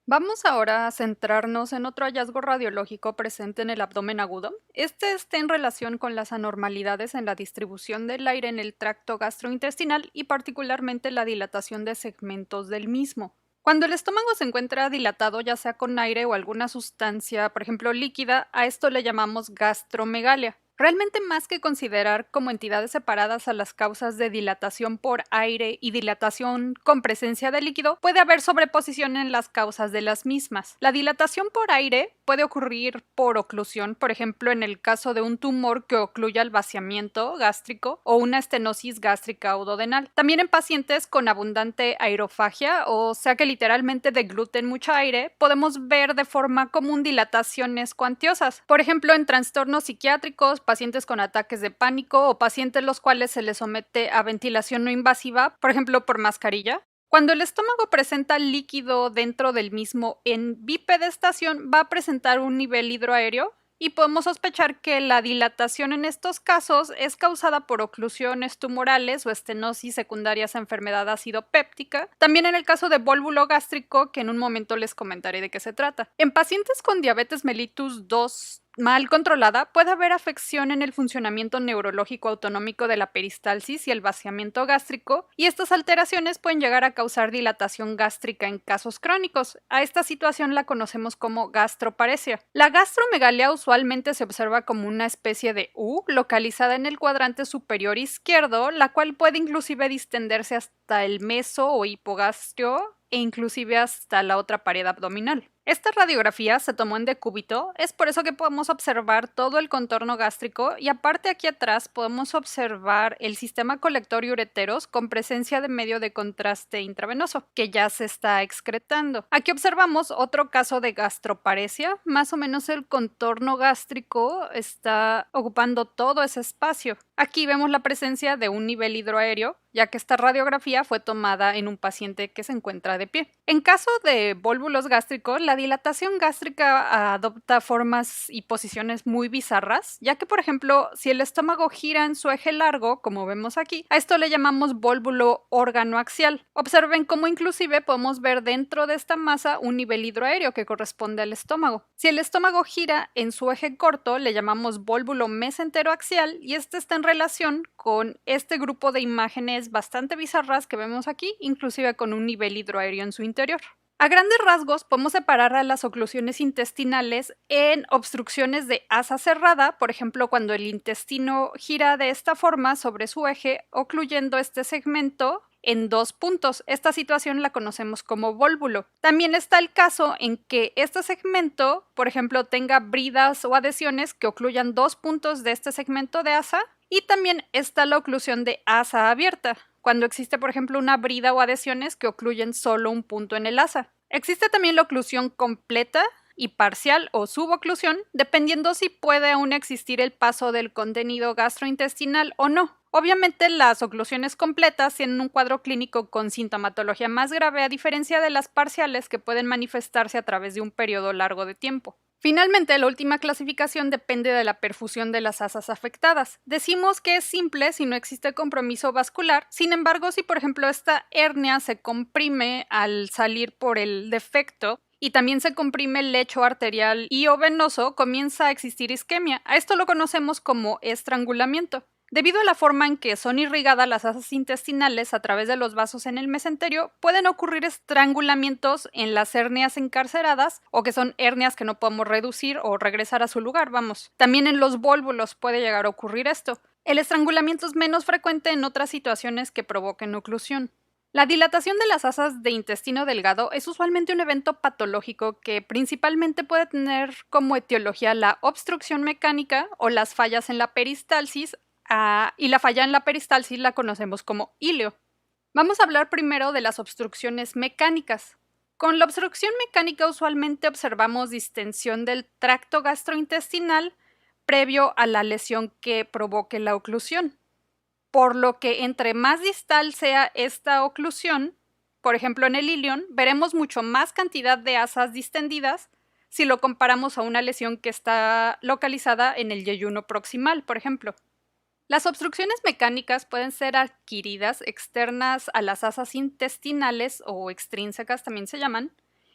Vamos ahora a centrarnos en otro hallazgo radiológico presente en el abdomen agudo. Este está en relación con las anormalidades en la distribución del aire en el tracto gastrointestinal y particularmente la dilatación de segmentos del mismo. Cuando el estómago se encuentra dilatado, ya sea con aire o alguna sustancia, por ejemplo líquida, a esto le llamamos gastromegalia. Realmente, más que considerar como entidades separadas a las causas de dilatación por aire y dilatación con presencia de líquido, puede haber sobreposición en las causas de las mismas. La dilatación por aire puede ocurrir por oclusión, por ejemplo, en el caso de un tumor que ocluya el vaciamiento gástrico o una estenosis gástrica o duodenal. También en pacientes con abundante aerofagia, o sea que literalmente degluten mucho aire, podemos ver de forma común dilataciones cuantiosas. Por ejemplo, en trastornos psiquiátricos, pacientes con ataques de pánico o pacientes los cuales se les somete a ventilación no invasiva, por ejemplo por mascarilla. Cuando el estómago presenta líquido dentro del mismo en bipedestación, va a presentar un nivel hidroaéreo y podemos sospechar que la dilatación en estos casos es causada por oclusiones tumorales o estenosis secundarias a enfermedad ácido péptica. También en el caso de vólvulo gástrico, que en un momento les comentaré de qué se trata. En pacientes con diabetes mellitus 2 mal controlada, puede haber afección en el funcionamiento neurológico autonómico de la peristalsis y el vaciamiento gástrico, y estas alteraciones pueden llegar a causar dilatación gástrica en casos crónicos. A esta situación la conocemos como gastroparesia. La gastromegalia usualmente se observa como una especie de U localizada en el cuadrante superior izquierdo, la cual puede inclusive distenderse hasta el meso o hipogastrio e inclusive hasta la otra pared abdominal. Esta radiografía se tomó en decúbito, es por eso que podemos observar todo el contorno gástrico y aparte aquí atrás podemos observar el sistema colector y ureteros con presencia de medio de contraste intravenoso, que ya se está excretando. Aquí observamos otro caso de gastroparesia, más o menos el contorno gástrico está ocupando todo ese espacio. Aquí vemos la presencia de un nivel hidroaéreo, ya que esta radiografía fue tomada en un paciente que se encuentra de pie. En caso de vólvulos gástricos, la dilatación gástrica adopta formas y posiciones muy bizarras, ya que, por ejemplo, si el estómago gira en su eje largo, como vemos aquí, a esto le llamamos vólvulo órgano axial. Observen cómo inclusive podemos ver dentro de esta masa un nivel hidroaéreo que corresponde al estómago. Si el estómago gira en su eje corto, le llamamos vólvulo mesentero axial, y este está en relación con este grupo de imágenes bastante bizarras que vemos aquí, inclusive con un nivel hidroaéreo en su interior. A grandes rasgos, podemos separar a las oclusiones intestinales en obstrucciones de asa cerrada, por ejemplo, cuando el intestino gira de esta forma sobre su eje, ocluyendo este segmento en dos puntos. Esta situación la conocemos como vólvulo. También está el caso en que este segmento, por ejemplo, tenga bridas o adhesiones que ocluyan dos puntos de este segmento de asa, y también está la oclusión de asa abierta, cuando existe, por ejemplo, una brida o adhesiones que ocluyen solo un punto en el asa. Existe también la oclusión completa y parcial o suboclusión, dependiendo si puede aún existir el paso del contenido gastrointestinal o no. Obviamente, las oclusiones completas tienen un cuadro clínico con sintomatología más grave, a diferencia de las parciales que pueden manifestarse a través de un periodo largo de tiempo. Finalmente, la última clasificación depende de la perfusión de las asas afectadas. Decimos que es simple si no existe compromiso vascular, sin embargo, si por ejemplo esta hernia se comprime al salir por el defecto y también se comprime el lecho arterial y o venoso, comienza a existir isquemia. A esto lo conocemos como estrangulamiento. Debido a la forma en que son irrigadas las asas intestinales a través de los vasos en el mesenterio, pueden ocurrir estrangulamientos en las hernias encarceradas, o que son hernias que no podemos reducir o regresar a su lugar, vamos. También en los vólvulos puede llegar a ocurrir esto. El estrangulamiento es menos frecuente en otras situaciones que provoquen oclusión. La dilatación de las asas de intestino delgado es usualmente un evento patológico que principalmente puede tener como etiología la obstrucción mecánica o las fallas en la peristalsis, y la falla en la peristalsis la conocemos como ilio. Vamos a hablar primero de las obstrucciones mecánicas. Con la obstrucción mecánica usualmente observamos distensión del tracto gastrointestinal previo a la lesión que provoque la oclusión, por lo que entre más distal sea esta oclusión, por ejemplo en el ilion, veremos mucho más cantidad de asas distendidas si lo comparamos a una lesión que está localizada en el yeyuno proximal, por ejemplo. Las obstrucciones mecánicas pueden ser adquiridas externas a las asas intestinales o extrínsecas también se llaman,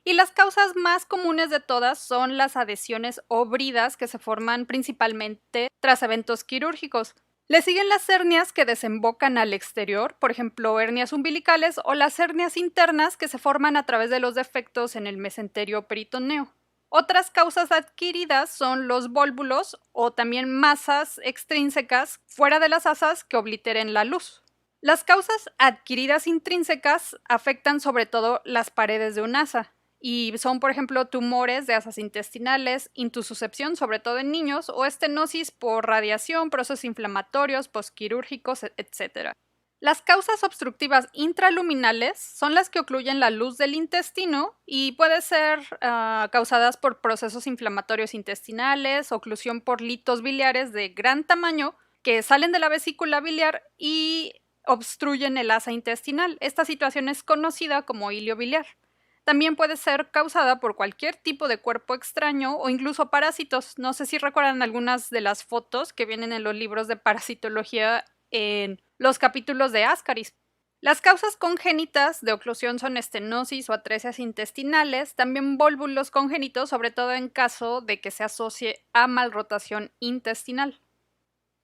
Y las causas más comunes de todas son las adhesiones o bridas que se forman principalmente tras eventos quirúrgicos. Le siguen las hernias que desembocan al exterior, por ejemplo, hernias umbilicales, o las hernias internas que se forman a través de los defectos en el mesenterio peritoneo. Otras causas adquiridas son los vólvulos o también masas extrínsecas fuera de las asas que obliteren la luz. Las causas adquiridas intrínsecas afectan sobre todo las paredes de un asa y son, por ejemplo, tumores de asas intestinales, intususcepción, sobre todo en niños, o estenosis por radiación, procesos inflamatorios, postquirúrgicos, etc. Las causas obstructivas intraluminales son las que ocluyen la luz del intestino y pueden ser causadas por procesos inflamatorios intestinales, oclusión por litos biliares de gran tamaño que salen de la vesícula biliar y obstruyen el asa intestinal. Esta situación es conocida como hilio biliar. También puede ser causada por cualquier tipo de cuerpo extraño o incluso parásitos. No sé si recuerdan algunas de las fotos que vienen en los libros de parasitología en los capítulos de Ascaris. Las causas congénitas de oclusión son estenosis o atresias intestinales, también vólvulos congénitos, sobre todo en caso de que se asocie a malrotación intestinal.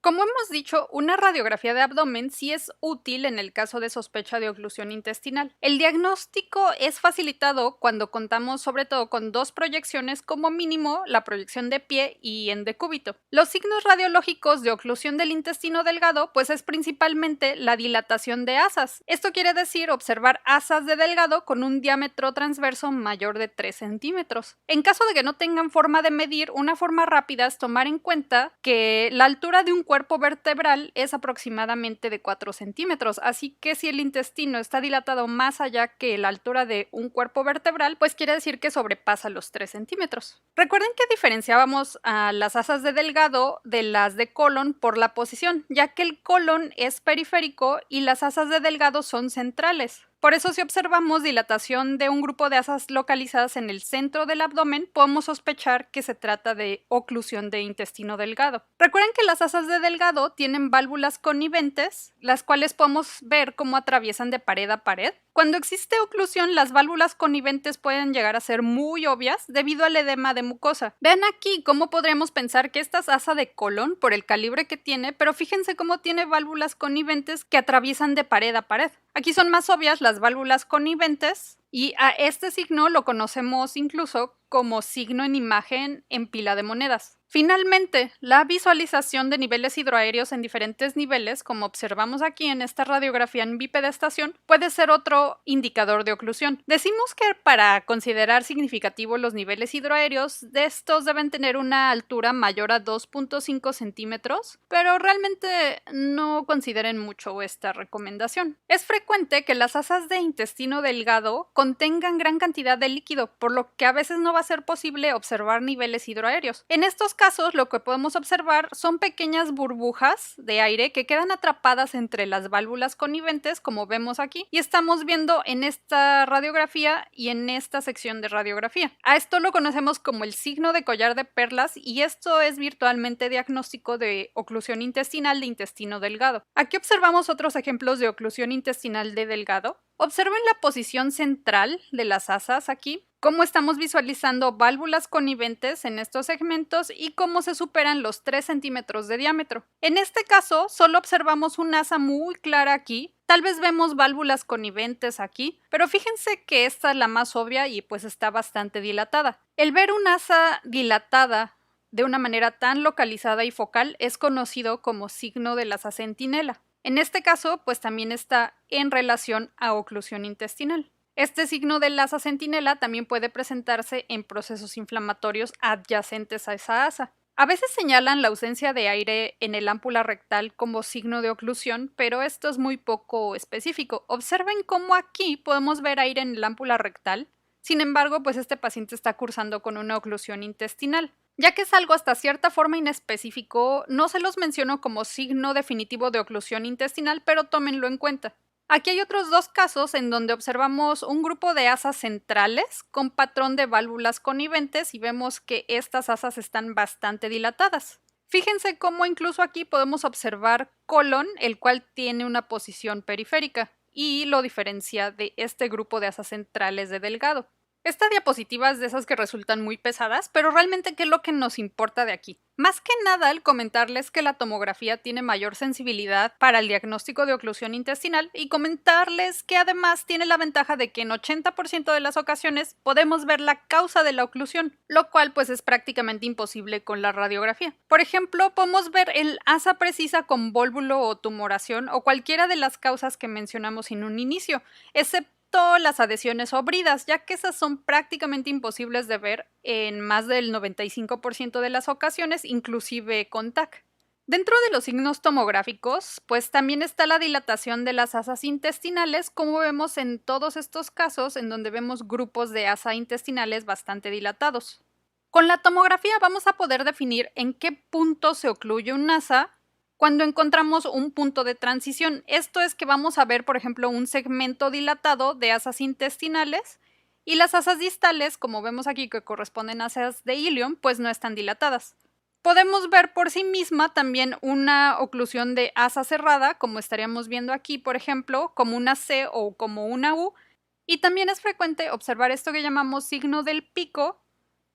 Como hemos dicho, una radiografía de abdomen sí es útil en el caso de sospecha de oclusión intestinal. El diagnóstico es facilitado cuando contamos sobre todo con dos proyecciones, como mínimo la proyección de pie y en decúbito. Los signos radiológicos de oclusión del intestino delgado pues es principalmente la dilatación de asas. Esto quiere decir observar asas de delgado con un diámetro transverso mayor de 3 centímetros. En caso de que no tengan forma de medir, una forma rápida es tomar en cuenta que la altura de un cuerpo vertebral es aproximadamente de 4 centímetros, así que si el intestino está dilatado más allá que la altura de un cuerpo vertebral, pues quiere decir que sobrepasa los 3 centímetros. Recuerden que diferenciábamos a las asas de delgado de las de colon por la posición, ya que el colon es periférico y las asas de delgado son centrales. Por eso, si observamos dilatación de un grupo de asas localizadas en el centro del abdomen, podemos sospechar que se trata de oclusión de intestino delgado. Recuerden que las asas de delgado tienen válvulas conniventes, las cuales podemos ver cómo atraviesan de pared a pared. Cuando existe oclusión, las válvulas conniventes pueden llegar a ser muy obvias debido al edema de mucosa. Vean aquí cómo podremos pensar que esta es asa de colon por el calibre que tiene, pero fíjense cómo tiene válvulas conniventes que atraviesan de pared a pared. Aquí son más obvias las válvulas conniventes y a este signo lo conocemos incluso como signo en imagen en pila de monedas. Finalmente, la visualización de niveles hidroaéreos en diferentes niveles, como observamos aquí en esta radiografía en bipedestación, puede ser otro indicador de oclusión. Decimos que para considerar significativo los niveles hidroaéreos, de estos deben tener una altura mayor a 2.5 centímetros, pero realmente no consideren mucho esta recomendación. Es frecuente que las asas de intestino delgado contengan gran cantidad de líquido, por lo que a veces no va a ser posible observar niveles hidroaéreos. En estos casos, lo que podemos observar son pequeñas burbujas de aire que quedan atrapadas entre las válvulas conniventes, como vemos aquí, y estamos viendo en esta radiografía y en esta sección de radiografía. A esto lo conocemos como el signo de collar de perlas y esto es virtualmente diagnóstico de oclusión intestinal de intestino delgado. Aquí observamos otros ejemplos de oclusión intestinal de delgado. Observen la posición central de las asas aquí, cómo estamos visualizando válvulas conniventes en estos segmentos y cómo se superan los 3 centímetros de diámetro. En este caso, solo observamos una asa muy clara aquí. Tal vez vemos válvulas conniventes aquí, pero fíjense que esta es la más obvia y pues está bastante dilatada. El ver una asa dilatada de una manera tan localizada y focal es conocido como signo de la asa centinela. En este caso, pues también está en relación a oclusión intestinal. Este signo de asa centinela también puede presentarse en procesos inflamatorios adyacentes a esa asa. A veces señalan la ausencia de aire en el ámpula rectal como signo de oclusión, pero esto es muy poco específico. Observen cómo aquí podemos ver aire en el ámpula rectal. Sin embargo, pues este paciente está cursando con una oclusión intestinal. Ya que es algo hasta cierta forma inespecífico, no se los menciono como signo definitivo de oclusión intestinal, pero tómenlo en cuenta. Aquí hay otros dos casos en donde observamos un grupo de asas centrales con patrón de válvulas conniventes y vemos que estas asas están bastante dilatadas. Fíjense cómo incluso aquí podemos observar colon, el cual tiene una posición periférica y lo diferencia de este grupo de asas centrales de delgado. Esta diapositiva es de esas que resultan muy pesadas, pero realmente ¿qué es lo que nos importa de aquí? Más que nada el comentarles que la tomografía tiene mayor sensibilidad para el diagnóstico de oclusión intestinal y comentarles que además tiene la ventaja de que en 80% de las ocasiones podemos ver la causa de la oclusión, lo cual pues es prácticamente imposible con la radiografía. Por ejemplo, podemos ver el asa precisa con vólvulo o tumoración o cualquiera de las causas que mencionamos en un inicio, excepto las adhesiones o bridas, ya que esas son prácticamente imposibles de ver en más del 95% de las ocasiones, inclusive con TAC. Dentro de los signos tomográficos, pues también está la dilatación de las asas intestinales, como vemos en todos estos casos en donde vemos grupos de asa intestinales bastante dilatados. Con la tomografía vamos a poder definir en qué punto se ocluye un asa cuando encontramos un punto de transición. Esto es que vamos a ver, por ejemplo, un segmento dilatado de asas intestinales y las asas distales, como vemos aquí que corresponden a asas de ilion, pues no están dilatadas. Podemos ver por sí misma también una oclusión de asa cerrada, como estaríamos viendo aquí, por ejemplo, como una C o como una U, y también es frecuente observar esto que llamamos signo del pico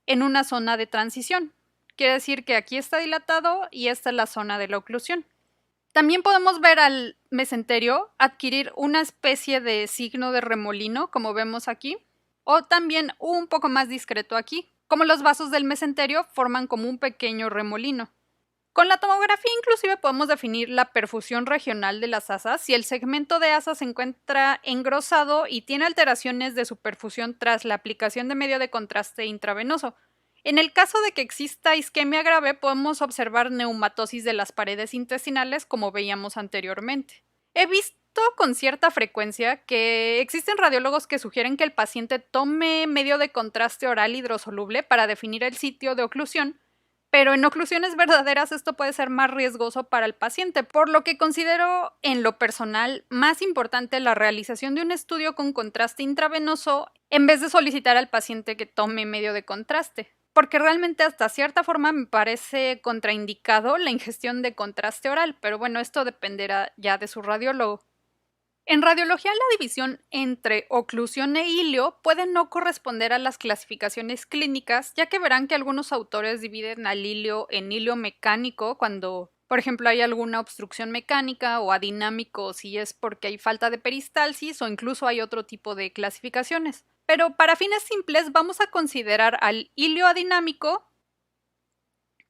en una zona de transición. Quiere decir que aquí está dilatado y esta es la zona de la oclusión. También podemos ver al mesenterio adquirir una especie de signo de remolino, como vemos aquí, o también un poco más discreto aquí, como los vasos del mesenterio forman como un pequeño remolino. Con la tomografía inclusive podemos definir la perfusión regional de las asas si el segmento de asa se encuentra engrosado y tiene alteraciones de su perfusión tras la aplicación de medio de contraste intravenoso. En el caso de que exista isquemia grave, podemos observar neumatosis de las paredes intestinales, como veíamos anteriormente. He visto con cierta frecuencia que existen radiólogos que sugieren que el paciente tome medio de contraste oral hidrosoluble para definir el sitio de oclusión, pero en oclusiones verdaderas esto puede ser más riesgoso para el paciente, por lo que considero en lo personal más importante la realización de un estudio con contraste intravenoso en vez de solicitar al paciente que tome medio de contraste, porque realmente hasta cierta forma me parece contraindicado la ingestión de contraste oral, pero bueno, esto dependerá ya de su radiólogo. En radiología, la división entre oclusión e ilio puede no corresponder a las clasificaciones clínicas, ya que verán que algunos autores dividen al ilio en ilio mecánico cuando, por ejemplo, hay alguna obstrucción mecánica, o adinámico si es porque hay falta de peristalsis, o incluso hay otro tipo de clasificaciones. Pero para fines simples vamos a considerar al ilio adinámico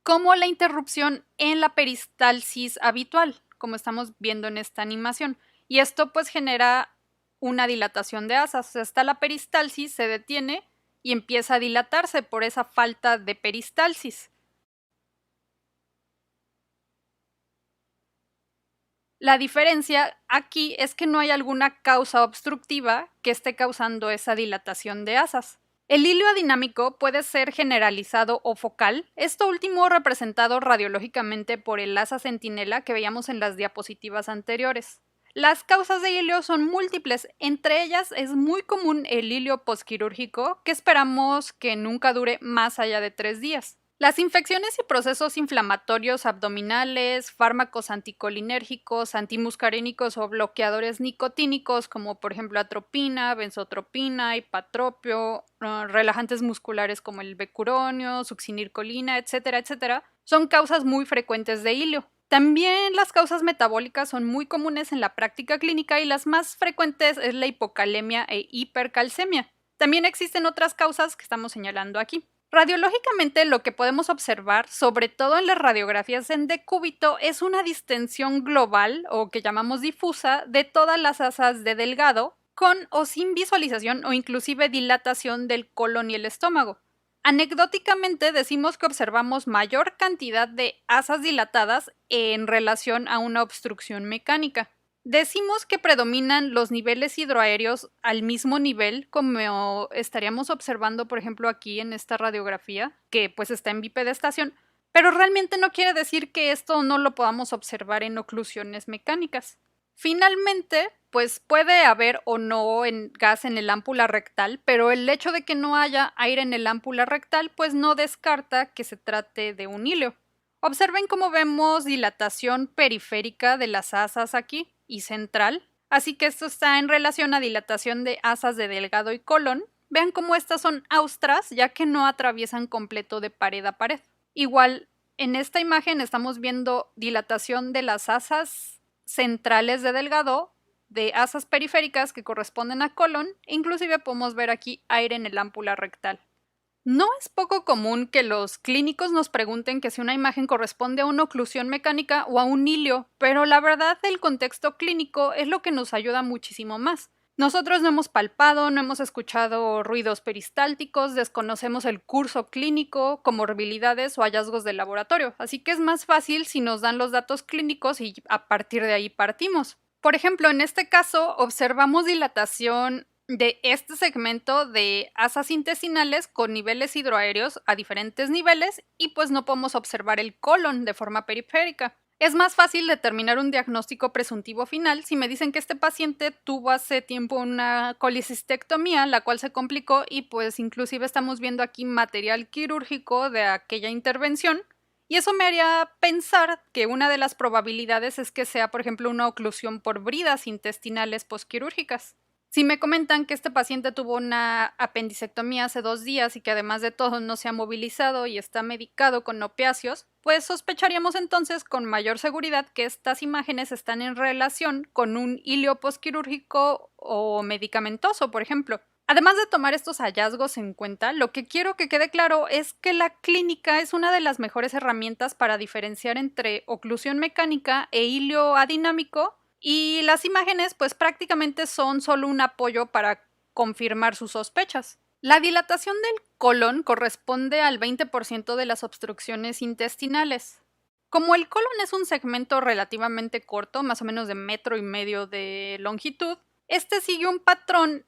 como la interrupción en la peristalsis habitual, como estamos viendo en esta animación. Y esto pues genera una dilatación de asas. Está la peristalsis, se detiene y empieza a dilatarse por esa falta de peristalsis. La diferencia aquí es que no hay alguna causa obstructiva que esté causando esa dilatación de asas. El hilo adinámico puede ser generalizado o focal, esto último representado radiológicamente por el asa centinela que veíamos en las diapositivas anteriores. Las causas de hilio son múltiples, entre ellas es muy común el hilio posquirúrgico, que esperamos que nunca dure más allá de 3 días. Las infecciones y procesos inflamatorios abdominales, fármacos anticolinérgicos, antimuscarínicos o bloqueadores nicotínicos como por ejemplo atropina, benzotropina, hipatropio, relajantes musculares como el becuronio, succinilcolina, etcétera, etcétera, son causas muy frecuentes de hilio. También las causas metabólicas son muy comunes en la práctica clínica y las más frecuentes es la hipocalemia e hipercalcemia. También existen otras causas que estamos señalando aquí. Radiológicamente lo que podemos observar, sobre todo en las radiografías en decúbito, es una distensión global o que llamamos difusa de todas las asas de delgado, con o sin visualización o inclusive dilatación del colon y el estómago. Anecdóticamente decimos que observamos mayor cantidad de asas dilatadas en relación a una obstrucción mecánica. Decimos que predominan los niveles hidroaéreos al mismo nivel, como estaríamos observando, por ejemplo, aquí en esta radiografía, que pues está en bipedestación, pero realmente no quiere decir que esto no lo podamos observar en oclusiones mecánicas. Finalmente, pues puede haber o no gas en el ámpula rectal, pero el hecho de que no haya aire en el ámpula rectal, pues no descarta que se trate de un hilo. Observen cómo vemos dilatación periférica de las asas aquí y central, así que esto está en relación a dilatación de asas de delgado y colon, Vean cómo estas son austras, ya que no atraviesan completo de pared a pared. Igual, en esta imagen estamos viendo dilatación de las asas centrales de Delgado, de asas periféricas que corresponden a colon, e inclusive podemos ver aquí aire en el ámpula rectal. No es poco común que los clínicos nos pregunten que si una imagen corresponde a una oclusión mecánica o a un hilio, pero la verdad el contexto clínico es lo que nos ayuda muchísimo más. Nosotros no hemos palpado, no hemos escuchado ruidos peristálticos, desconocemos el curso clínico, comorbilidades o hallazgos de laboratorio, así que es más fácil si nos dan los datos clínicos y a partir de ahí partimos. Por ejemplo, en este caso observamos dilatación de este segmento de asas intestinales con niveles hidroaéreos a diferentes niveles y pues no podemos observar el colon de forma periférica. Es más fácil determinar un diagnóstico presuntivo final si me dicen que este paciente tuvo hace tiempo una colecistectomía, la cual se complicó y pues inclusive estamos viendo aquí material quirúrgico de aquella intervención. Y eso me haría pensar que una de las probabilidades es que sea, por ejemplo, una oclusión por bridas intestinales posquirúrgicas. Si me comentan que este paciente tuvo una apendicectomía hace 2 días y que además de todo no se ha movilizado y está medicado con opiáceos, pues sospecharíamos entonces con mayor seguridad que estas imágenes están en relación con un hilio posquirúrgico o medicamentoso, por ejemplo. Además de tomar estos hallazgos en cuenta, lo que quiero que quede claro es que la clínica es una de las mejores herramientas para diferenciar entre oclusión mecánica e hilio adinámico, y las imágenes pues prácticamente son solo un apoyo para confirmar sus sospechas. La dilatación del colon corresponde al 20% de las obstrucciones intestinales. Como el colon es un segmento relativamente corto, más o menos de 1,5 metros de longitud, este sigue un patrón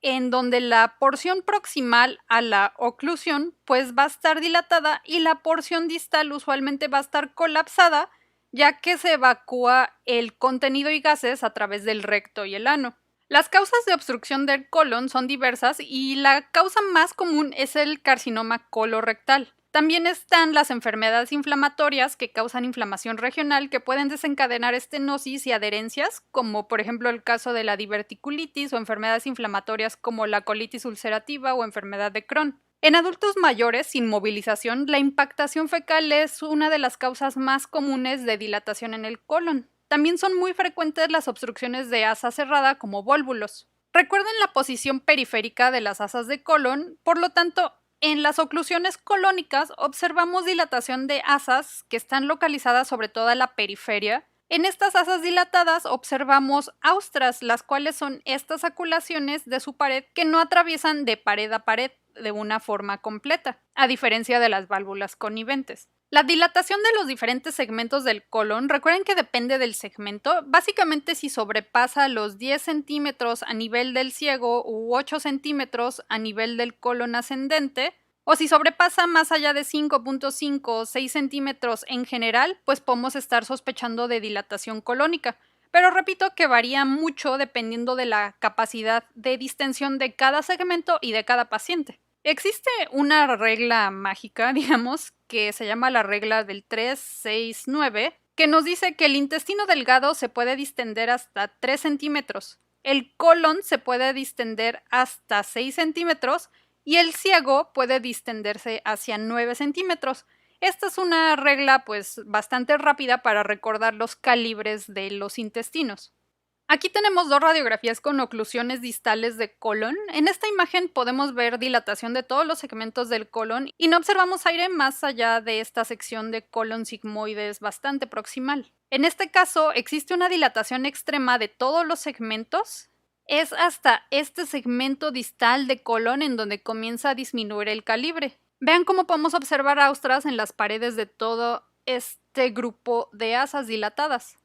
en donde la porción proximal a la oclusión pues va a estar dilatada y la porción distal usualmente va a estar colapsada, ya que se evacúa el contenido y gases a través del recto y el ano. Las causas de obstrucción del colon son diversas y la causa más común es el carcinoma colorectal. También están las enfermedades inflamatorias que causan inflamación regional que pueden desencadenar estenosis y adherencias, como por ejemplo el caso de la diverticulitis o enfermedades inflamatorias como la colitis ulcerativa o enfermedad de Crohn. En adultos mayores sin movilización, la impactación fecal es una de las causas más comunes de dilatación en el colon. También son muy frecuentes las obstrucciones de asa cerrada como vólvulos. Recuerden la posición periférica de las asas de colon, por lo tanto, en las oclusiones colónicas observamos dilatación de asas que están localizadas sobre toda la periferia. En estas asas dilatadas observamos austras, las cuales son estas aculaciones de su pared que no atraviesan de pared a pared de una forma completa, a diferencia de las válvulas conniventes. La dilatación de los diferentes segmentos del colon, recuerden que depende del segmento, básicamente si sobrepasa los 10 centímetros a nivel del ciego u 8 centímetros a nivel del colon ascendente, o si sobrepasa más allá de 5,5 o 6 centímetros en general, pues podemos estar sospechando de dilatación colónica. Pero repito que varía mucho dependiendo de la capacidad de distensión de cada segmento y de cada paciente. Existe una regla mágica, digamos, que se llama la regla del 3-6-9, que nos dice que el intestino delgado se puede distender hasta 3 centímetros, el colon se puede distender hasta 6 centímetros y el ciego puede distenderse hacia 9 centímetros. Esta es una regla pues bastante rápida para recordar los calibres de los intestinos. Aquí tenemos 2 radiografías con oclusiones distales de colon. En esta imagen podemos ver dilatación de todos los segmentos del colon y no observamos aire más allá de esta sección de colon sigmoides bastante proximal. En este caso existe una dilatación extrema de todos los segmentos. Es hasta este segmento distal de colon en donde comienza a disminuir el calibre. Vean cómo podemos observar austras en las paredes de todo este grupo de asas dilatadas.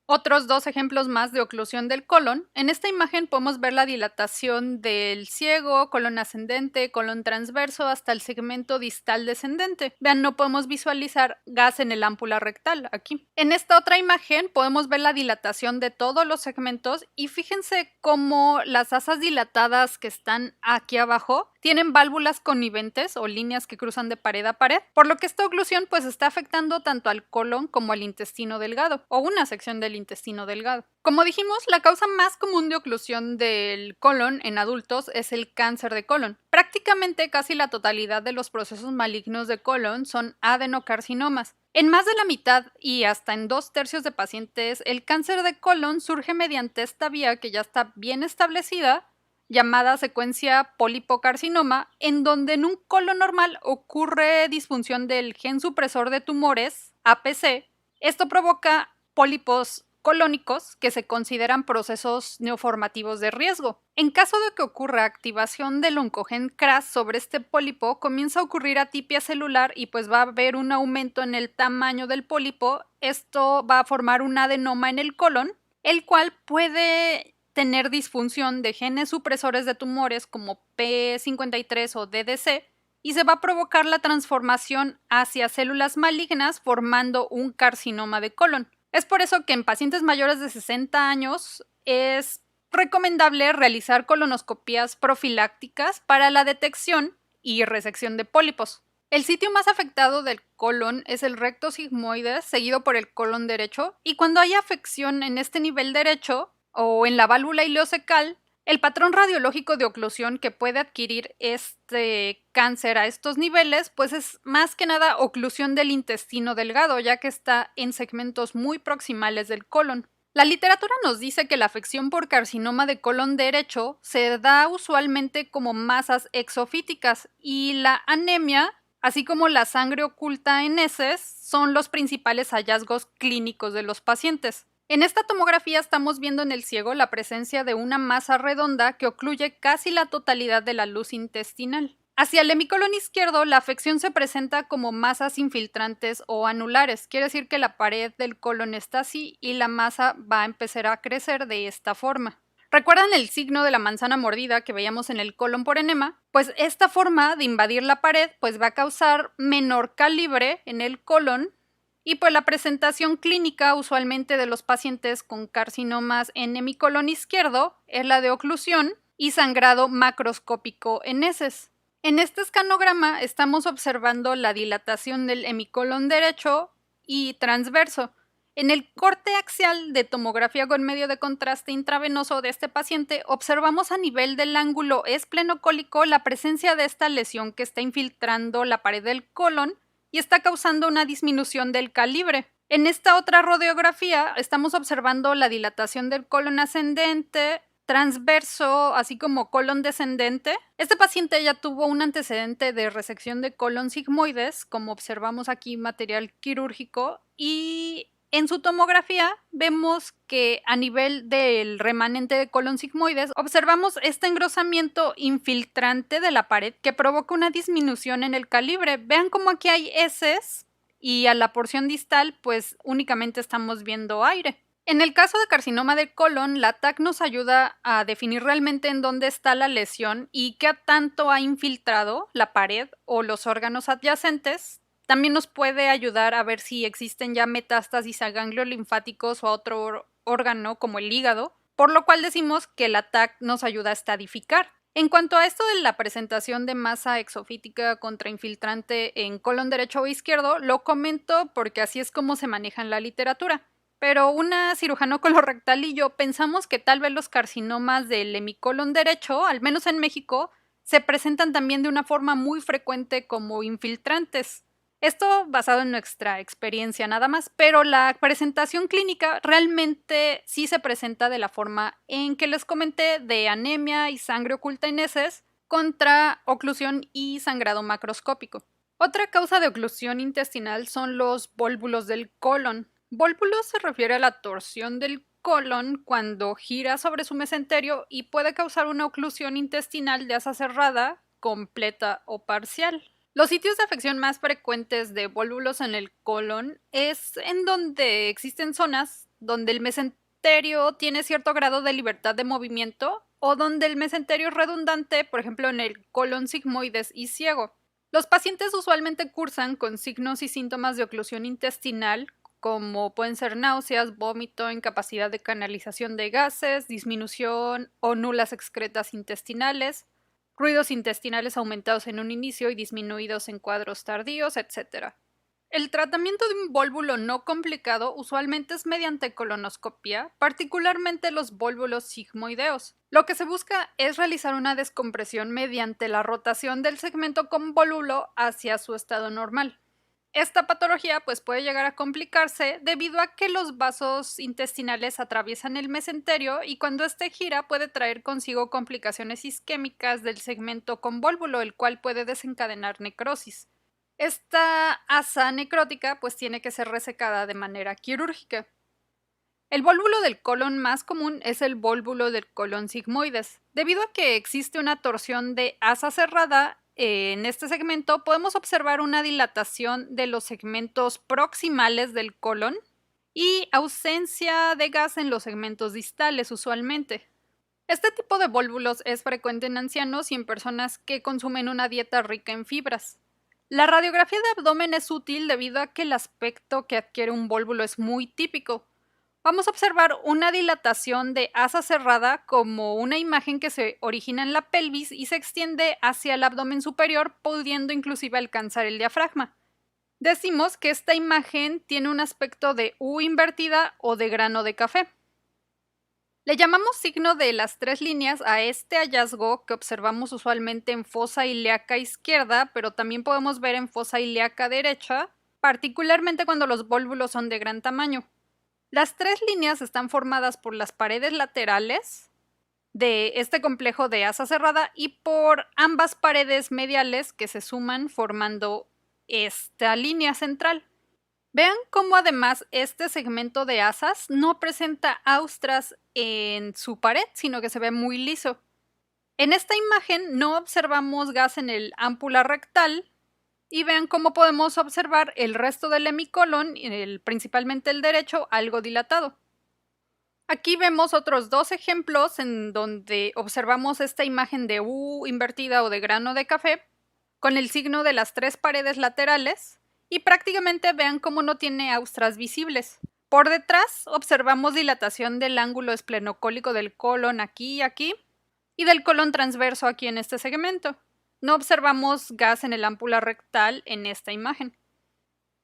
Otros 2 ejemplos más de oclusión del colon. En esta imagen podemos ver la dilatación del ciego, colon ascendente, colon transverso hasta el segmento distal descendente. Vean, no podemos visualizar gas en el ámpula rectal aquí. En esta otra imagen podemos ver la dilatación de todos los segmentos y fíjense cómo las asas dilatadas que están aquí abajo tienen válvulas conniventes o líneas que cruzan de pared a pared, por lo que esta oclusión pues está afectando tanto al colon como al intestino delgado o una sección del intestino delgado. Como dijimos, la causa más común de oclusión del colon en adultos es el cáncer de colon. Prácticamente casi la totalidad de los procesos malignos de colon son adenocarcinomas. En más de la mitad y hasta en 2/3 de pacientes, el cáncer de colon surge mediante esta vía que ya está bien establecida, llamada secuencia pólipo-carcinoma, en donde en un colon normal ocurre disfunción del gen supresor de tumores, APC. Esto provoca pólipos colónicos que se consideran procesos neoformativos de riesgo. En caso de que ocurra activación del oncogen CRAS sobre este pólipo, comienza a ocurrir atipia celular y pues va a haber un aumento en el tamaño del pólipo. Esto va a formar un adenoma en el colon, el cual puede tener disfunción de genes supresores de tumores como P53 o DDC, y se va a provocar la transformación hacia células malignas formando un carcinoma de colon. Es por eso que en pacientes mayores de 60 años es recomendable realizar colonoscopías profilácticas para la detección y resección de pólipos. El sitio más afectado del colon es el recto sigmoides, seguido por el colon derecho, y cuando hay afección en este nivel derecho o en la válvula ileocecal, el patrón radiológico de oclusión que puede adquirir este cáncer a estos niveles, pues es más que nada oclusión del intestino delgado, ya que está en segmentos muy proximales del colon. La literatura nos dice que la afección por carcinoma de colon derecho se da usualmente como masas exofíticas y la anemia, así como la sangre oculta en heces, son los principales hallazgos clínicos de los pacientes. En esta tomografía estamos viendo en el ciego la presencia de una masa redonda que ocluye casi la totalidad de la luz intestinal. Hacia el hemicolon izquierdo, la afección se presenta como masas infiltrantes o anulares. Quiere decir que la pared del colon está así y la masa va a empezar a crecer de esta forma. ¿Recuerdan el signo de la manzana mordida que veíamos en el colon por enema? Pues esta forma de invadir la pared pues va a causar menor calibre en el colon. Y pues la presentación clínica usualmente de los pacientes con carcinomas en hemicolon izquierdo es la de oclusión y sangrado macroscópico en heces. En este escanograma estamos observando la dilatación del hemicolon derecho y transverso. En el corte axial de tomografía con medio de contraste intravenoso de este paciente, observamos a nivel del ángulo esplenocólico la presencia de esta lesión que está infiltrando la pared del colon y está causando una disminución del calibre. En esta otra radiografía estamos observando la dilatación del colon ascendente, transverso, así como colon descendente. Este paciente ya tuvo un antecedente de resección de colon sigmoides, como observamos aquí material quirúrgico, y en su tomografía vemos que a nivel del remanente de colon sigmoides observamos este engrosamiento infiltrante de la pared que provoca una disminución en el calibre. Vean cómo aquí hay heces y a la porción distal pues únicamente estamos viendo aire. En el caso de carcinoma de colon, la TAC nos ayuda a definir realmente en dónde está la lesión y qué tanto ha infiltrado la pared o los órganos adyacentes. También nos puede ayudar a ver si existen ya metástasis a ganglios linfáticos o a otro órgano como el hígado, por lo cual decimos que la TAC nos ayuda a estadificar. En cuanto a esto de la presentación de masa exofítica contra infiltrante en colon derecho o izquierdo, lo comento porque así es como se maneja en la literatura. Pero una cirujano colorectal y yo pensamos que tal vez los carcinomas del hemicolon derecho, al menos en México, se presentan también de una forma muy frecuente como infiltrantes. Esto basado en nuestra experiencia nada más, pero la presentación clínica realmente sí se presenta de la forma en que les comenté, de anemia y sangre oculta en heces contra oclusión y sangrado macroscópico. Otra causa de oclusión intestinal son los vólvulos del colon. Vólvulo se refiere a la torsión del colon cuando gira sobre su mesenterio y puede causar una oclusión intestinal de asa cerrada, completa o parcial. Los sitios de afección más frecuentes de vólvulos en el colon es en donde existen zonas donde el mesenterio tiene cierto grado de libertad de movimiento o donde el mesenterio es redundante, por ejemplo en el colon sigmoides y ciego. Los pacientes usualmente cursan con signos y síntomas de oclusión intestinal, como pueden ser náuseas, vómito, incapacidad de canalización de gases, disminución o nulas excretas intestinales. ruidos intestinales aumentados en un inicio y disminuidos en cuadros tardíos, etc. El tratamiento de un vólvulo no complicado usualmente es mediante colonoscopia, particularmente los vólvulos sigmoideos. Lo que se busca es realizar una descompresión mediante la rotación del segmento convolulo hacia su estado normal. Esta patología puede llegar a complicarse debido a que los vasos intestinales atraviesan el mesenterio y cuando éste gira puede traer consigo complicaciones isquémicas del segmento convólvulo, el cual puede desencadenar necrosis. Esta asa necrótica tiene que ser resecada de manera quirúrgica. El vólvulo del colon más común es el vólvulo del colon sigmoides. Debido a que existe una torsión de asa cerrada en este segmento, podemos observar una dilatación de los segmentos proximales del colon y ausencia de gas en los segmentos distales usualmente. Este tipo de vólvulos es frecuente en ancianos y en personas que consumen una dieta rica en fibras. La radiografía de abdomen es útil debido a que el aspecto que adquiere un vólvulo es muy típico. Vamos a observar una dilatación de asa cerrada como una imagen que se origina en la pelvis y se extiende hacia el abdomen superior, pudiendo inclusive alcanzar el diafragma. Decimos que esta imagen tiene un aspecto de U invertida o de grano de café. Le llamamos signo de las 3 líneas a este hallazgo que observamos usualmente en fosa ilíaca izquierda, pero también podemos ver en fosa ilíaca derecha, particularmente cuando los vólvulos son de gran tamaño. Las 3 líneas están formadas por las paredes laterales de este complejo de asa cerrada y por ambas paredes mediales que se suman formando esta línea central. Vean cómo además este segmento de asas no presenta austras en su pared, sino que se ve muy liso. En esta imagen no observamos gas en el ámpula rectal, y vean cómo podemos observar el resto del hemicolon, principalmente el derecho, algo dilatado. Aquí vemos otros 2 ejemplos en donde observamos esta imagen de U invertida o de grano de café, con el signo de las 3 paredes laterales, y prácticamente vean cómo no tiene austras visibles. Por detrás observamos dilatación del ángulo esplenocólico del colon aquí y aquí, y del colon transverso aquí en este segmento. No observamos gas en el ámpula rectal en esta imagen.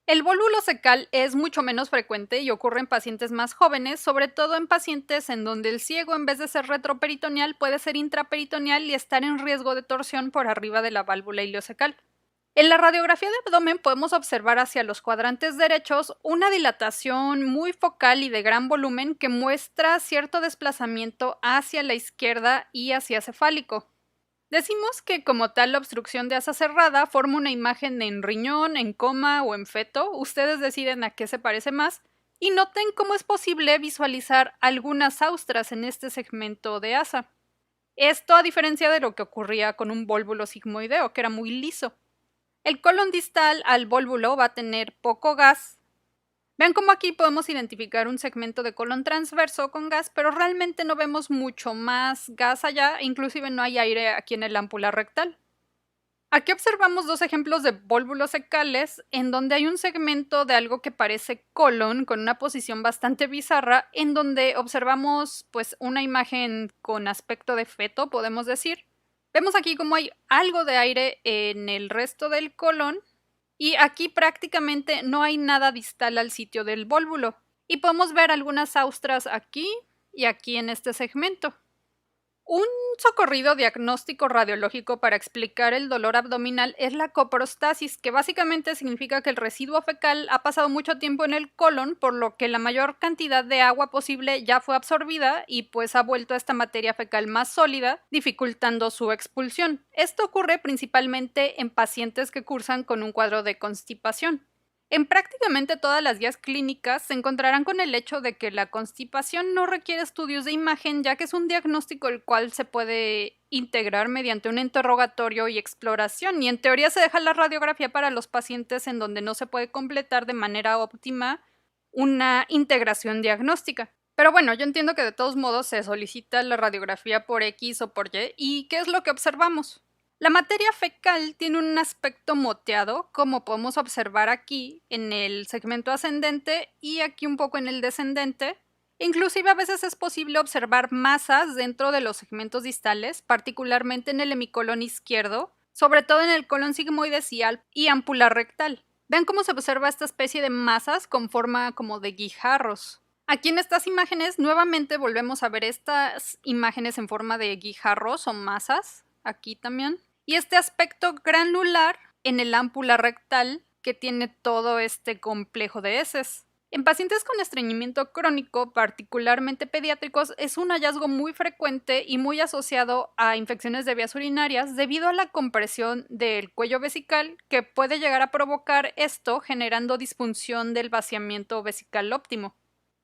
El vólvulo secal es mucho menos frecuente y ocurre en pacientes más jóvenes, sobre todo en pacientes en donde el ciego, en vez de ser retroperitoneal, puede ser intraperitoneal y estar en riesgo de torsión por arriba de la válvula ileocecal. En la radiografía de abdomen podemos observar hacia los cuadrantes derechos una dilatación muy focal y de gran volumen que muestra cierto desplazamiento hacia la izquierda y hacia cefálico. Decimos que como tal la obstrucción de asa cerrada forma una imagen en riñón, en coma o en feto. Ustedes deciden a qué se parece más y noten cómo es posible visualizar algunas austras en este segmento de asa. Esto a diferencia de lo que ocurría con un vólvulo sigmoideo, que era muy liso. El colon distal al vólvulo va a tener poco gas. Vean cómo aquí podemos identificar un segmento de colon transverso con gas, pero realmente no vemos mucho más gas allá, inclusive no hay aire aquí en el ámpula rectal. Aquí observamos 2 ejemplos de vólvulos secales en donde hay un segmento de algo que parece colon con una posición bastante bizarra, en donde observamos una imagen con aspecto de feto, podemos decir. Vemos aquí cómo hay algo de aire en el resto del colon. Y aquí prácticamente no hay nada distal al sitio del vólvulo. Y podemos ver algunas austras aquí y aquí en este segmento. Un socorrido diagnóstico radiológico para explicar el dolor abdominal es la coprostasis, que básicamente significa que el residuo fecal ha pasado mucho tiempo en el colon, por lo que la mayor cantidad de agua posible ya fue absorbida y ha vuelto a esta materia fecal más sólida, dificultando su expulsión. Esto ocurre principalmente en pacientes que cursan con un cuadro de constipación. En prácticamente todas las guías clínicas se encontrarán con el hecho de que la constipación no requiere estudios de imagen, ya que es un diagnóstico el cual se puede integrar mediante un interrogatorio y exploración, y en teoría se deja la radiografía para los pacientes en donde no se puede completar de manera óptima una integración diagnóstica. Pero bueno, yo entiendo que de todos modos se solicita la radiografía por X o por Y, ¿y qué es lo que observamos? La materia fecal tiene un aspecto moteado, como podemos observar aquí en el segmento ascendente y aquí un poco en el descendente, Inclusive a veces es posible observar masas dentro de los segmentos distales, particularmente en el hemicolon izquierdo, sobre todo en el colon sigmoides y ámpula rectal. Vean cómo se observa esta especie de masas con forma como de guijarros. Aquí en estas imágenes nuevamente volvemos a ver estas imágenes en forma de guijarros o masas, aquí también, y este aspecto granular en el ámpula rectal que tiene todo este complejo de heces. En pacientes con estreñimiento crónico, particularmente pediátricos, es un hallazgo muy frecuente y muy asociado a infecciones de vías urinarias debido a la compresión del cuello vesical que puede llegar a provocar esto, generando disfunción del vaciamiento vesical óptimo.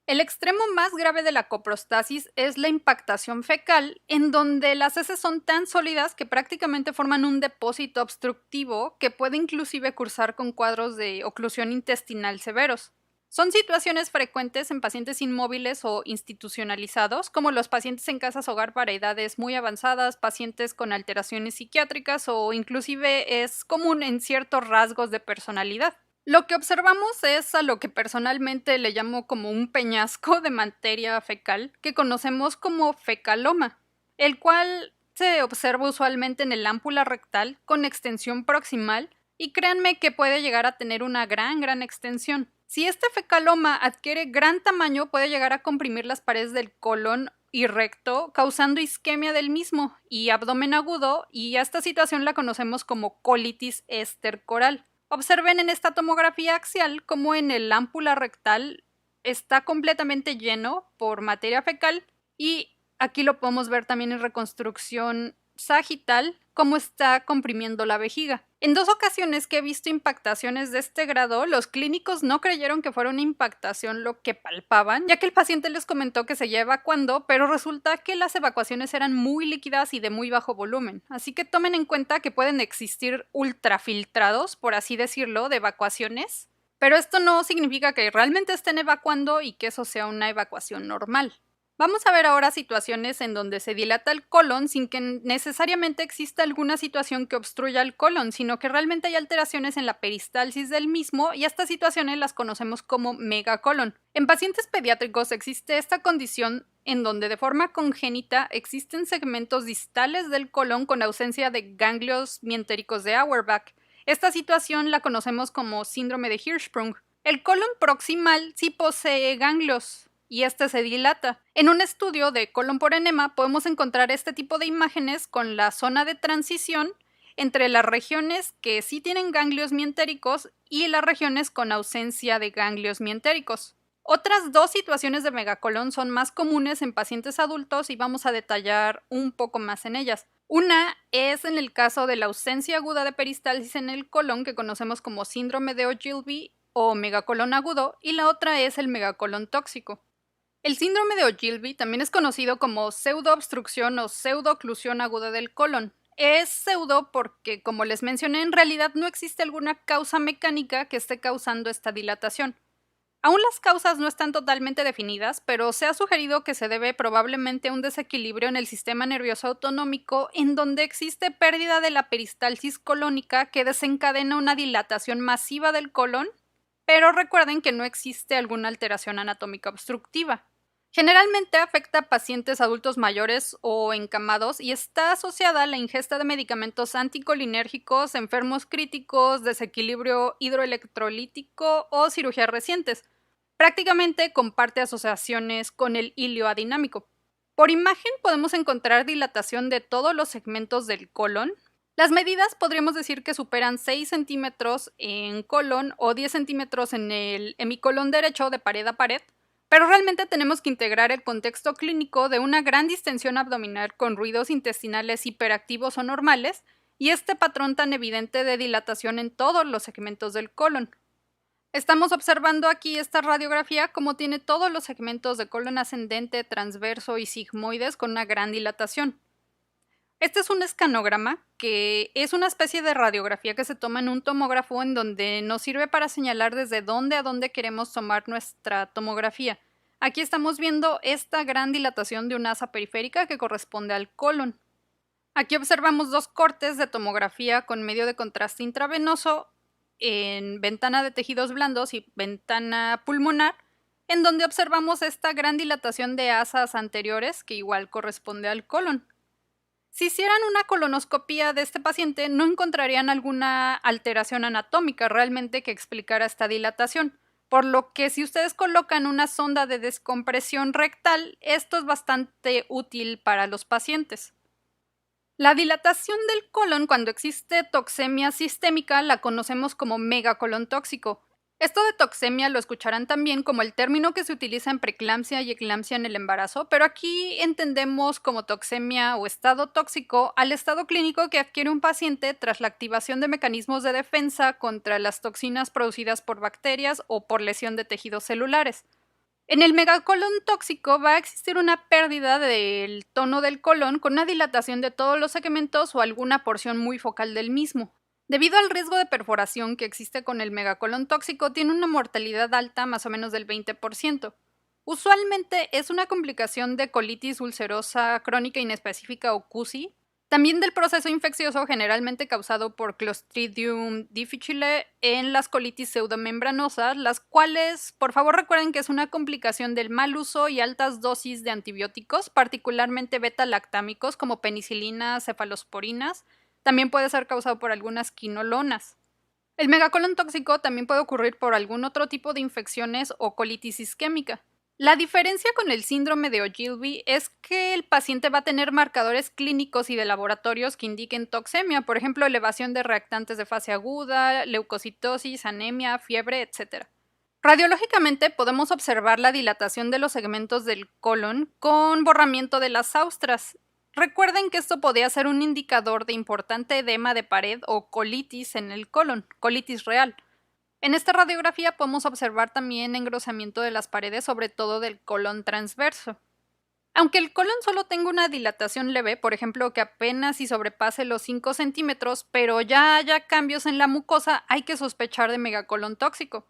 El extremo más grave de la coprostasis es la impactación fecal, en donde las heces son tan sólidas que prácticamente forman un depósito obstructivo que puede inclusive cursar con cuadros de oclusión intestinal severos. Son situaciones frecuentes en pacientes inmóviles o institucionalizados, como los pacientes en casas hogar para edades muy avanzadas, pacientes con alteraciones psiquiátricas o inclusive es común en ciertos rasgos de personalidad. Lo que observamos es a lo que personalmente le llamo como un peñasco de materia fecal que conocemos como fecaloma, el cual se observa usualmente en el ámpula rectal con extensión proximal y créanme que puede llegar a tener una gran extensión. Si este fecaloma adquiere gran tamaño puede llegar a comprimir las paredes del colon y recto, causando isquemia del mismo y abdomen agudo, y a esta situación la conocemos como colitis estercoral. Observen en esta tomografía axial cómo en el ámpula rectal está completamente lleno por materia fecal y aquí lo podemos ver también en reconstrucción sagital, cómo está comprimiendo la vejiga. En 2 ocasiones que he visto impactaciones de este grado, los clínicos no creyeron que fuera una impactación lo que palpaban, ya que el paciente les comentó que seguía evacuando, pero resulta que las evacuaciones eran muy líquidas y de muy bajo volumen. Así que tomen en cuenta que pueden existir ultrafiltrados, por así decirlo, de evacuaciones, pero esto no significa que realmente estén evacuando y que eso sea una evacuación normal. Vamos a ver ahora situaciones en donde se dilata el colon sin que necesariamente exista alguna situación que obstruya el colon, sino que realmente hay alteraciones en la peristalsis del mismo y estas situaciones las conocemos como megacolon. En pacientes pediátricos existe esta condición en donde de forma congénita existen segmentos distales del colon con ausencia de ganglios mientéricos de Auerbach. Esta situación la conocemos como síndrome de Hirschsprung. El colon proximal sí posee ganglios y este se dilata. En un estudio de colon por enema podemos encontrar este tipo de imágenes con la zona de transición entre las regiones que sí tienen ganglios mientéricos y las regiones con ausencia de ganglios mientéricos. Otras 2 situaciones de megacolon son más comunes en pacientes adultos y vamos a detallar un poco más en ellas. Una es en el caso de la ausencia aguda de peristalsis en el colon, que conocemos como síndrome de Ogilvy o megacolon agudo, y la otra es el megacolon tóxico. El síndrome de Ogilvy también es conocido como pseudoobstrucción o pseudooclusión aguda del colon. Es pseudo porque, como les mencioné, en realidad no existe alguna causa mecánica que esté causando esta dilatación. Aún las causas no están totalmente definidas, pero se ha sugerido que se debe probablemente a un desequilibrio en el sistema nervioso autonómico en donde existe pérdida de la peristalsis colónica que desencadena una dilatación masiva del colon, pero recuerden que no existe alguna alteración anatómica obstructiva. Generalmente afecta a pacientes adultos mayores o encamados y está asociada a la ingesta de medicamentos anticolinérgicos, enfermos críticos, desequilibrio hidroelectrolítico o cirugías recientes. Prácticamente comparte asociaciones con el hilio adinámico. Por imagen podemos encontrar dilatación de todos los segmentos del colon. Las medidas podríamos decir que superan 6 centímetros en colon o 10 centímetros en el hemicolon derecho de pared a pared. Pero realmente tenemos que integrar el contexto clínico de una gran distensión abdominal con ruidos intestinales hiperactivos o normales y este patrón tan evidente de dilatación en todos los segmentos del colon. Estamos observando aquí esta radiografía como tiene todos los segmentos de colon ascendente, transverso y sigmoides con una gran dilatación. Este es un escanograma, que es una especie de radiografía que se toma en un tomógrafo en donde nos sirve para señalar desde dónde a dónde queremos tomar nuestra tomografía. Aquí estamos viendo esta gran dilatación de una asa periférica que corresponde al colon. Aquí observamos 2 cortes de tomografía con medio de contraste intravenoso en ventana de tejidos blandos y ventana pulmonar, en donde observamos esta gran dilatación de asas anteriores que igual corresponde al colon. Si hicieran una colonoscopía de este paciente, no encontrarían alguna alteración anatómica realmente que explicara esta dilatación, por lo que si ustedes colocan una sonda de descompresión rectal, esto es bastante útil para los pacientes. La dilatación del colon cuando existe toxemia sistémica la conocemos como megacolon tóxico. Esto de toxemia lo escucharán también como el término que se utiliza en preeclampsia y eclampsia en el embarazo, pero aquí entendemos como toxemia o estado tóxico al estado clínico que adquiere un paciente tras la activación de mecanismos de defensa contra las toxinas producidas por bacterias o por lesión de tejidos celulares. En el megacolon tóxico va a existir una pérdida del tono del colon con una dilatación de todos los segmentos o alguna porción muy focal del mismo. Debido al riesgo de perforación que existe con el megacolon tóxico, tiene una mortalidad alta más o menos del 20%. Usualmente es una complicación de colitis ulcerosa crónica inespecífica o CUSI, también del proceso infeccioso generalmente causado por Clostridium difficile en las colitis pseudomembranosas, las cuales, por favor recuerden que es una complicación del mal uso y altas dosis de antibióticos, particularmente beta-lactámicos como penicilinas, cefalosporinas. También puede ser causado por algunas quinolonas. El megacolon tóxico también puede ocurrir por algún otro tipo de infecciones o colitis isquémica. La diferencia con el síndrome de Ogilvy es que el paciente va a tener marcadores clínicos y de laboratorios que indiquen toxemia, por ejemplo, elevación de reactantes de fase aguda, leucocitosis, anemia, fiebre, etc. Radiológicamente podemos observar la dilatación de los segmentos del colon con borramiento de las austras. Recuerden que esto podría ser un indicador de importante edema de pared o colitis en el colon, colitis real. En esta radiografía podemos observar también engrosamiento de las paredes, sobre todo del colon transverso. Aunque el colon solo tenga una dilatación leve, por ejemplo que apenas si sobrepase los 5 centímetros, pero ya haya cambios en la mucosa, hay que sospechar de megacolon tóxico.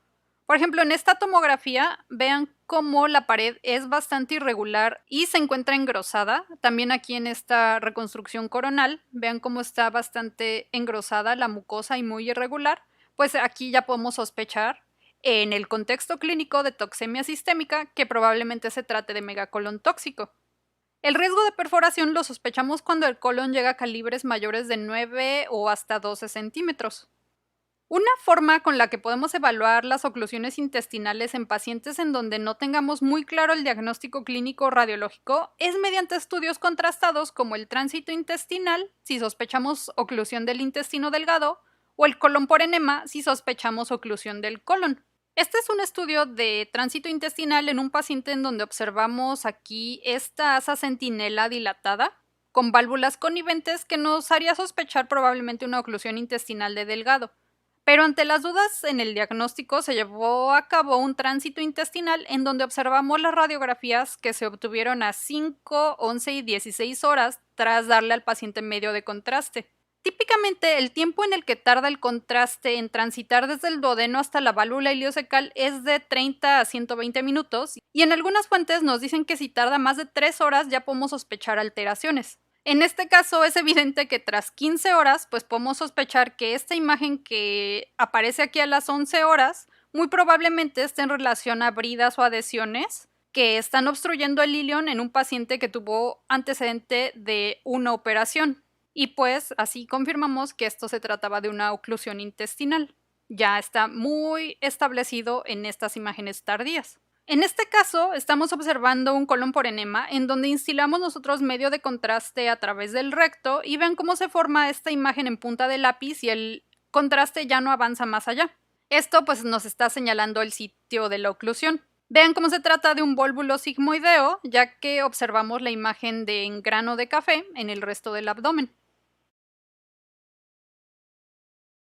Por ejemplo, en esta tomografía, vean cómo la pared es bastante irregular y se encuentra engrosada. También aquí en esta reconstrucción coronal, vean cómo está bastante engrosada la mucosa y muy irregular. Pues aquí ya podemos sospechar, en el contexto clínico de toxemia sistémica, que probablemente se trate de megacolon tóxico. El riesgo de perforación lo sospechamos cuando el colon llega a calibres mayores de 9 o hasta 12 centímetros. Una forma con la que podemos evaluar las oclusiones intestinales en pacientes en donde no tengamos muy claro el diagnóstico clínico radiológico es mediante estudios contrastados como el tránsito intestinal, si sospechamos oclusión del intestino delgado, o el colon por enema, si sospechamos oclusión del colon. Este es un estudio de tránsito intestinal en un paciente en donde observamos aquí esta asa centinela dilatada, con válvulas conniventes que nos haría sospechar probablemente una oclusión intestinal de delgado. Pero ante las dudas en el diagnóstico se llevó a cabo un tránsito intestinal en donde observamos las radiografías que se obtuvieron a 5, 11 y 16 horas tras darle al paciente medio de contraste. Típicamente el tiempo en el que tarda el contraste en transitar desde el duodeno hasta la válvula iliocecal es de 30 a 120 minutos y en algunas fuentes nos dicen que si tarda más de 3 horas ya podemos sospechar alteraciones. En este caso es evidente que tras 15 horas pues podemos sospechar que esta imagen que aparece aquí a las 11 horas muy probablemente esté en relación a bridas o adhesiones que están obstruyendo el ilion en un paciente que tuvo antecedente de una operación. Y pues así confirmamos que esto se trataba de una oclusión intestinal. Ya está muy establecido en estas imágenes tardías. En este caso, estamos observando un colon por enema en donde instilamos nosotros medio de contraste a través del recto y vean cómo se forma esta imagen en punta de lápiz y el contraste ya no avanza más allá. Esto pues nos está señalando el sitio de la oclusión. Vean cómo se trata de un vólvulo sigmoideo, ya que observamos la imagen de engrano de café en el resto del abdomen.